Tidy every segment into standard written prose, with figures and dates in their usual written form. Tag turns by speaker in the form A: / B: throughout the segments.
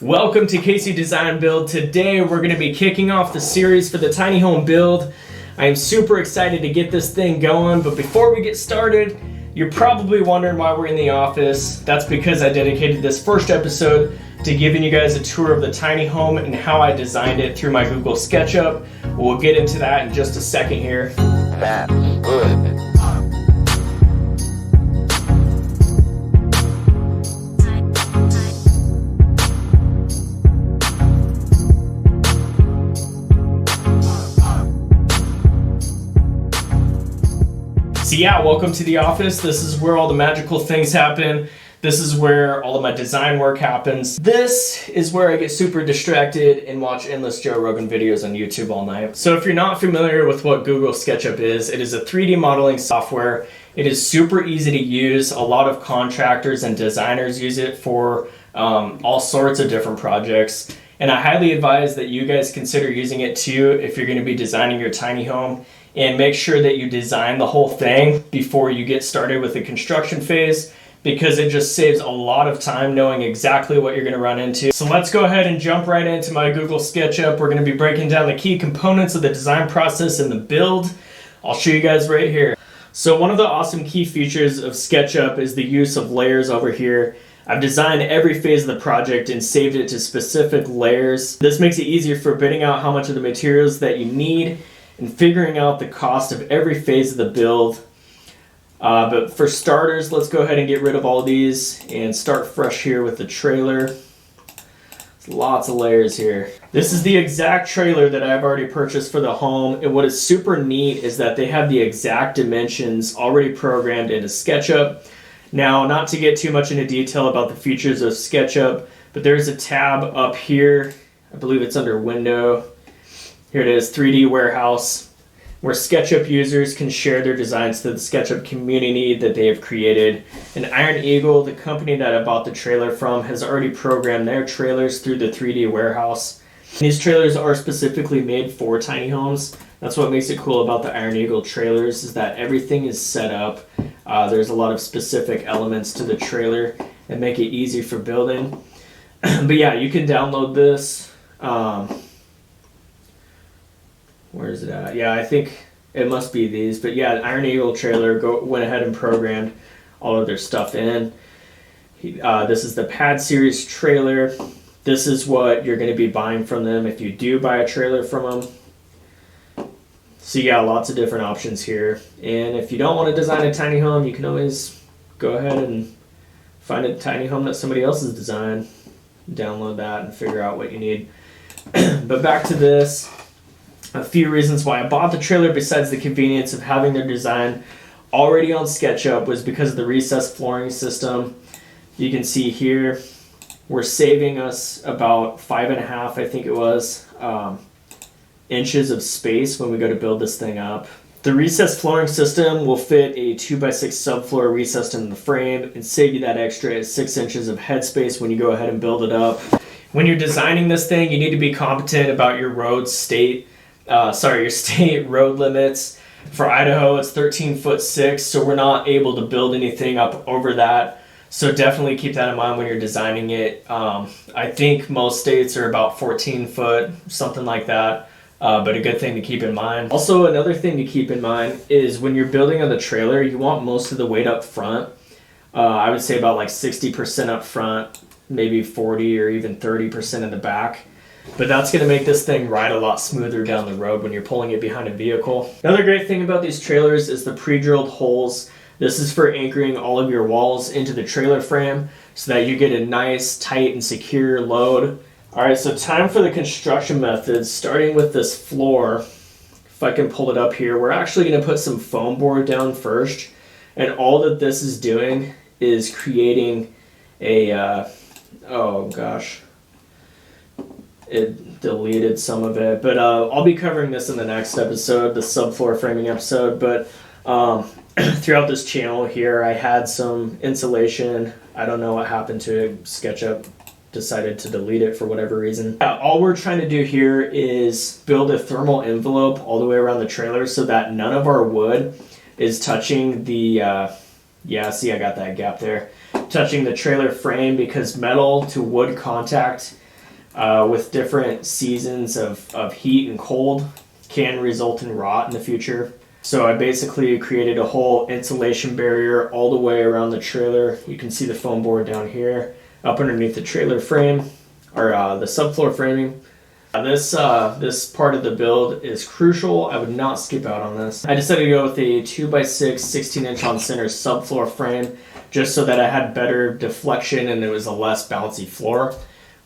A: Welcome to Casey.Design.Build. Today we're going to be kicking off the series for the tiny home build. I am super excited to get this thing going, but before we get started, you're probably wondering why we're in the office. That's because I dedicated this first episode to giving you guys a tour of the tiny home and how I designed it through my Google SketchUp. We'll get into that in just a second here.
B: That's good.
A: So yeah, welcome to the office. This is where all the magical things happen. This is where all of my design work happens. This is where I get super distracted and watch endless Joe Rogan videos on YouTube all night. So if you're not familiar with what Google SketchUp is, it is a 3D modeling software. It is super easy to use. A lot of contractors and designers use it for all sorts of different projects. And I highly advise that you guys consider using it too if you're going to be designing your tiny home. And make sure that you design the whole thing before you get started with the construction phase, because it just saves a lot of time knowing exactly what you're going to run into. So let's go ahead and jump right into my Google SketchUp. We're going to be breaking down the key components of the design process and the build. I'll show you guys right here. So one of the awesome key features of SketchUp is the use of layers over here. I've designed every phase of the project and saved it to specific layers. This makes it easier for bidding out how much of the materials that you need and figuring out the cost of every phase of the build. But for starters, let's go ahead and get rid of all these and start fresh here with the trailer. There's lots of layers here. This is the exact trailer that I've already purchased for the home, and what is super neat is that they have the exact dimensions already programmed into SketchUp. Now, not to get too much into detail about the features of SketchUp, but there's a tab up here. I believe it's under Window. Here it is, 3D Warehouse, where SketchUp users can share their designs to the SketchUp community that they have created. And Iron Eagle, the company that I bought the trailer from, has already programmed their trailers through the 3D Warehouse. These trailers are specifically made for tiny homes. That's what makes it cool about the Iron Eagle trailers, is that everything is set up. There's a lot of specific elements to the trailer that make it easy for building. But yeah, you can download this. Where is it at? Yeah, I think it must be these. But yeah, Iron Eagle trailer went ahead and programmed all of their stuff in. This is the Pad Series trailer. This is what you're going to be buying from them if you do buy a trailer from them. So yeah, lots of different options here. And if you don't want to design a tiny home, you can always go ahead and find a tiny home that somebody else has designed. Download that and figure out what you need. But back to this. A few reasons why I bought the trailer besides the convenience of having their design already on SketchUp was because of the recessed flooring system. You can see here we're saving us about 5.5, I think it was, inches of space when we go to build this thing up. The recessed flooring system will fit a 2x6 subfloor recessed in the frame and save you that extra 6 inches of headspace when you go ahead and build it up. When you're designing this thing, you need to be competent about your your state road limits. For Idaho, it's 13'6", so we're not able to build anything up over that. So definitely keep that in mind when you're designing it. I think most states are about 14 foot, something like that. But a good thing to keep in mind. Also, another thing to keep in mind is when you're building on the trailer, you want most of the weight up front. I would say about like 60% up front, maybe 40 or even 30% in the back. But that's going to make this thing ride a lot smoother down the road when you're pulling it behind a vehicle. Another great thing about these trailers is the pre-drilled holes. This is for anchoring all of your walls into the trailer frame so that you get a nice, tight, and secure load. Alright, so time for the construction methods, starting with this floor. If I can pull it up here, we're actually going to put some foam board down first. And all that this is doing is creating a, oh gosh. It deleted some of it, but I'll be covering this in the next episode, the subfloor framing episode. But throughout this channel here, I had some insulation. I don't know what happened to it. SketchUp decided to delete it for whatever reason. All we're trying to do here is build a thermal envelope all the way around the trailer so that none of our wood is touching the, yeah, see, I got that gap there, touching the trailer frame, because metal to wood contact with different seasons of heat and cold can result in rot in the future. So I basically created a whole insulation barrier all the way around the trailer. You can see the foam board down here, up underneath the trailer frame, or the subfloor framing. This part of the build is crucial. I would not skip out on this. I decided to go with a 2x6 16-inch on center subfloor frame just so that I had better deflection and it was a less bouncy floor.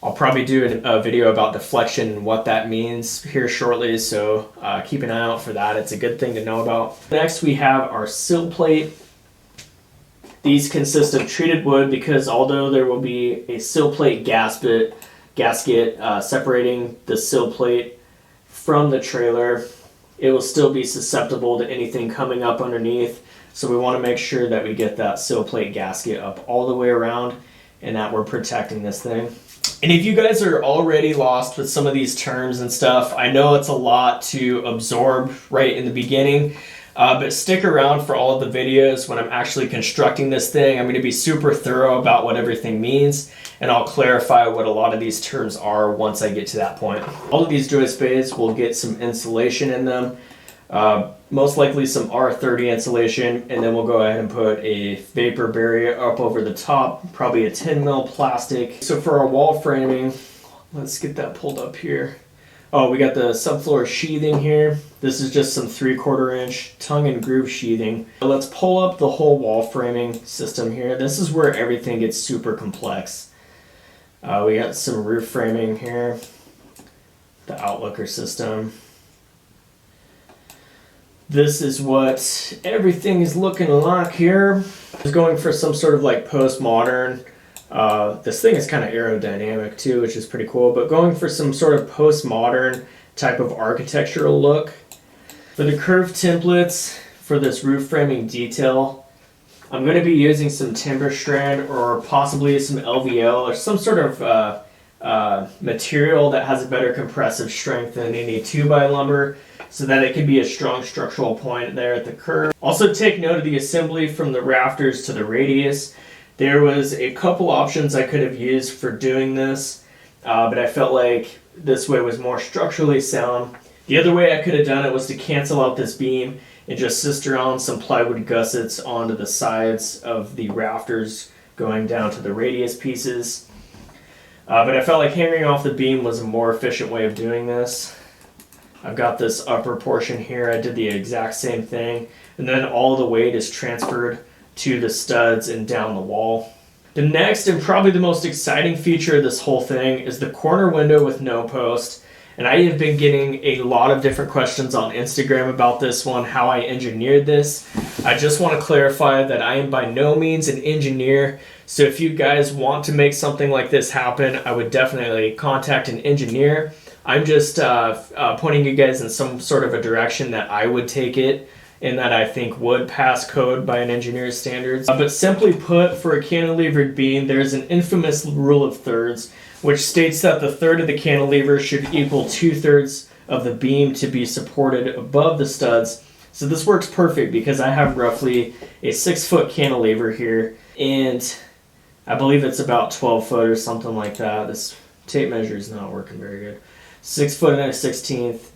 A: I'll probably do a video about deflection and what that means here shortly, so keep an eye out for that. It's a good thing to know about. Next, we have our sill plate. These consist of treated wood because although there will be a sill plate gasket separating the sill plate from the trailer, it will still be susceptible to anything coming up underneath. So we want to make sure that we get that sill plate gasket up all the way around and that we're protecting this thing. And if you guys are already lost with some of these terms and stuff, I know it's a lot to absorb right in the beginning, but stick around for all of the videos when I'm actually constructing this thing. I'm going to be super thorough about what everything means, and I'll clarify what a lot of these terms are once I get to that point. All of these joist bays will get some insulation in them, most likely some R30 insulation, and then we'll go ahead and put a vapor barrier up over the top, probably a 10 mil plastic. So for our wall framing, let's get that pulled up here. Oh, we got the subfloor sheathing here. This is just some 3/4 inch tongue and groove sheathing. Let's pull up the whole wall framing system here. This is where everything gets super complex. We got some roof framing here, the outlooker system. This is what everything is looking like here. I was going for some sort of like postmodern. This thing is kind of aerodynamic too, which is pretty cool, but going for some sort of postmodern type of architectural look. For the curved templates for this roof framing detail, I'm going to be using some timber strand or possibly some LVL or some sort of material that has a better compressive strength than any 2x lumber, so that it can be a strong structural point there at the curve. Also take note of the assembly from the rafters to the radius. There was a couple options I could have used for doing this, but I felt like this way was more structurally sound. The other way I could have done it was to cancel out this beam and just sister on some plywood gussets onto the sides of the rafters going down to the radius pieces. But I felt like hammering off the beam was a more efficient way of doing this. I've got this upper portion here. I did the exact same thing, and then all the weight is transferred to the studs and down the wall. The next and probably the most exciting feature of this whole thing is the corner window with no post. And I have been getting a lot of different questions on Instagram about this one, how I engineered this. I just want to clarify that I am by no means an engineer. So if you guys want to make something like this happen, I would definitely contact an engineer. I'm just pointing you guys in some sort of a direction that I would take it and that I think would pass code by an engineer's standards. But simply put, for a cantilevered beam, there's an infamous rule of thirds, which states that the third of the cantilever should equal 2/3 of the beam to be supported above the studs. So this works perfect because I have roughly a 6-foot cantilever here, and I believe it's about 12 foot or something like that. This tape measure is not working very good. 6 foot and a 16th,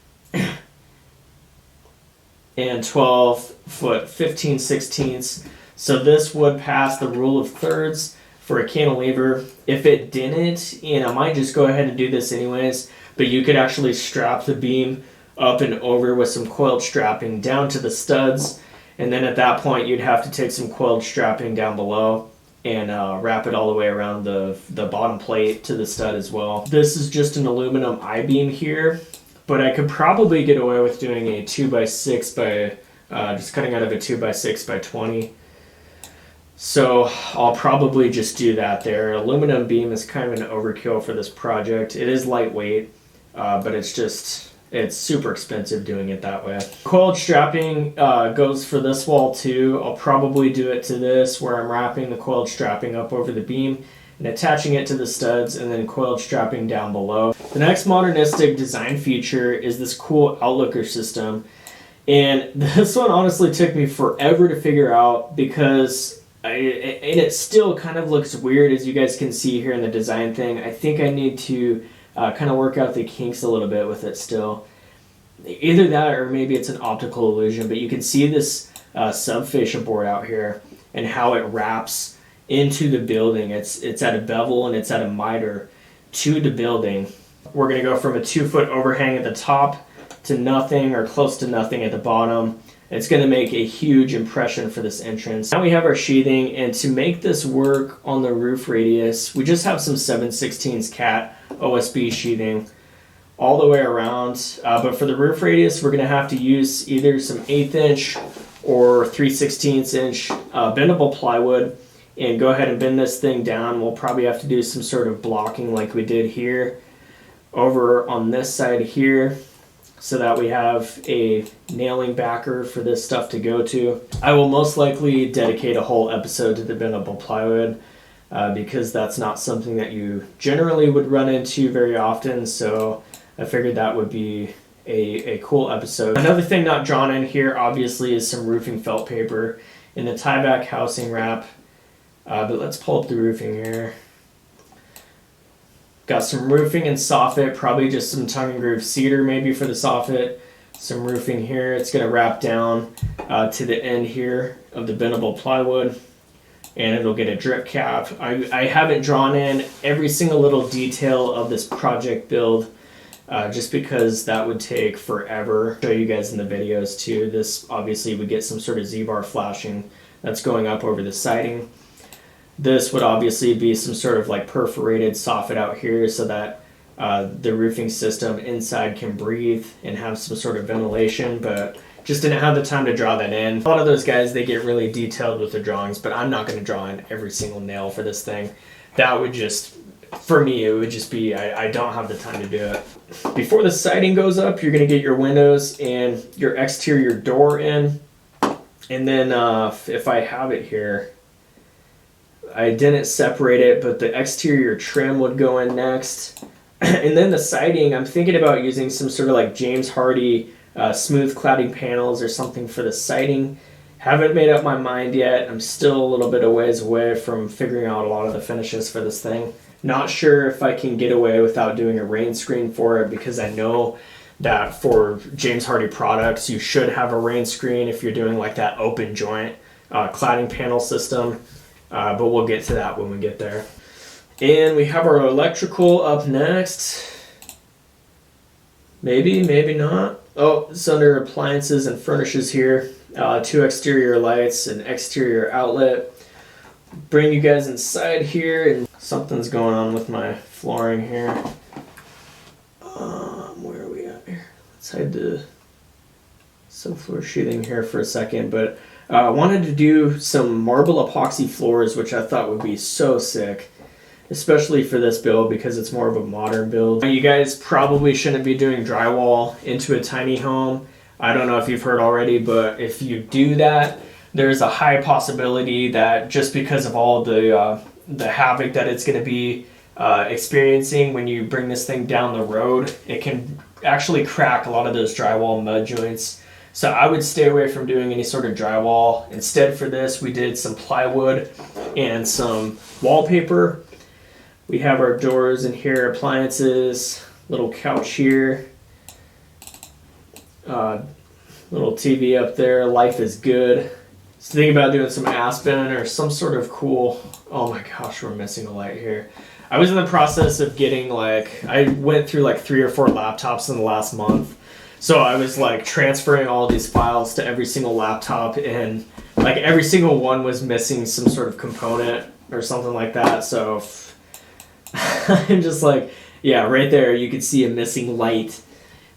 A: and 12 foot 15/16. So this would pass the rule of thirds for a cantilever. If it didn't, and I might just go ahead and do this anyways, but you could actually strap the beam up and over with some coiled strapping down to the studs, and then at that point you'd have to take some coiled strapping down below and wrap it all the way around the bottom plate to the stud as well. This is just an aluminum I-beam here, but I could probably get away with doing a 2x6 by just cutting out of a 2x6 by 20. So I'll probably just do that there. Aluminum beam is kind of an overkill for this project. It is lightweight, but it's super expensive doing it that way. Coiled strapping goes for this wall too. I'll probably do it to this where I'm wrapping the coiled strapping up over the beam and attaching it to the studs and then coiled strapping down below. The next modernistic design feature is this cool outlooker system. And this one honestly took me forever to figure out because it still kind of looks weird, as you guys can see here in the design thing. I think I need to kind of work out the kinks a little bit with it still. Either that or maybe it's an optical illusion, but you can see this subfascia board out here and how it wraps into the building. It's at a bevel and it's at a miter to the building. We're going to go from a 2-foot overhang at the top to nothing or close to nothing at the bottom. It's going to make a huge impression for this entrance. Now we have our sheathing, and to make this work on the roof radius, we just have some 7/16 cat OSB sheathing all the way around. But for the roof radius, we're going to have to use either some 1/8 inch or 3/16 inch bendable plywood and go ahead and bend this thing down. We'll probably have to do some sort of blocking like we did here over on this side here, so that we have a nailing backer for this stuff to go to. I will most likely dedicate a whole episode to the bendable plywood because that's not something that you generally would run into very often, so I figured that would be a cool episode. Another thing not drawn in here obviously is some roofing felt paper in the tie-back housing wrap, but let's pull up the roofing here. Got some roofing and soffit, probably just some tongue and groove cedar maybe for the soffit. Some roofing here. It's going to wrap down to the end here of the bendable plywood, and it'll get a drip cap. I haven't drawn in every single little detail of this project build just because that would take forever. I'll show you guys in the videos too. This obviously would get some sort of Z-bar flashing that's going up over the siding. This would obviously be some sort of like perforated soffit out here so that the roofing system inside can breathe and have some sort of ventilation, but just didn't have the time to draw that in. A lot of those guys, they get really detailed with their drawings, but I'm not going to draw in every single nail for this thing. That would just, for me, it would just be, I don't have the time to do it. Before the siding goes up, you're going to get your windows and your exterior door in. And then if I have it here, I didn't separate it, but the exterior trim would go in next. And then the siding, I'm thinking about using some sort of like James Hardy smooth cladding panels or something for the siding. Haven't made up my mind yet. I'm still a little bit of ways away from figuring out a lot of the finishes for this thing. Not sure if I can get away without doing a rain screen for it, because I know that for James Hardy products, you should have a rain screen if you're doing like that open joint cladding panel system. But we'll get to that when we get there. And we have our electrical up next. Maybe, maybe not. Oh, it's under appliances and furnishes here. 2 exterior lights, an exterior outlet. Bring you guys inside here, and something's going on with my flooring here. Where are we at here? Let's hide the subfloor sheathing here for a second, but I wanted to do some marble epoxy floors, which I thought would be so sick, especially for this build because it's more of a modern build. You guys probably shouldn't be doing drywall into a tiny home. I don't know if you've heard already, but if you do that, there's a high possibility that just because of all the havoc that it's going to be experiencing when you bring this thing down the road, it can actually crack a lot of those drywall mud joints. So I would stay away from doing any sort of drywall. Instead for this, we did some plywood and some wallpaper. We have our doors in here, appliances, little couch here, little TV up there. Life is good. So thinking about doing some aspen or some sort of cool, oh my gosh, we're missing a light here. I was in the process of getting I went through like 3 or 4 laptops in the last month. So I was like transferring all these files to every single laptop, and like every single one was missing some sort of component or something like that. So I'm just like, yeah, right there you can see a missing light,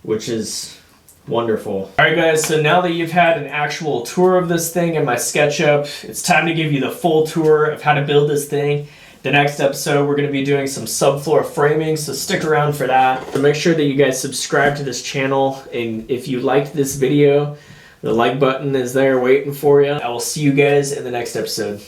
A: which is wonderful. All right guys, so now that you've had an actual tour of this thing in my SketchUp, it's time to give you the full tour of how to build this thing. The next episode, we're going to be doing some subfloor framing, so stick around for that. So make sure that you guys subscribe to this channel, and if you liked this video, the like button is there waiting for you. I will see you guys in the next episode.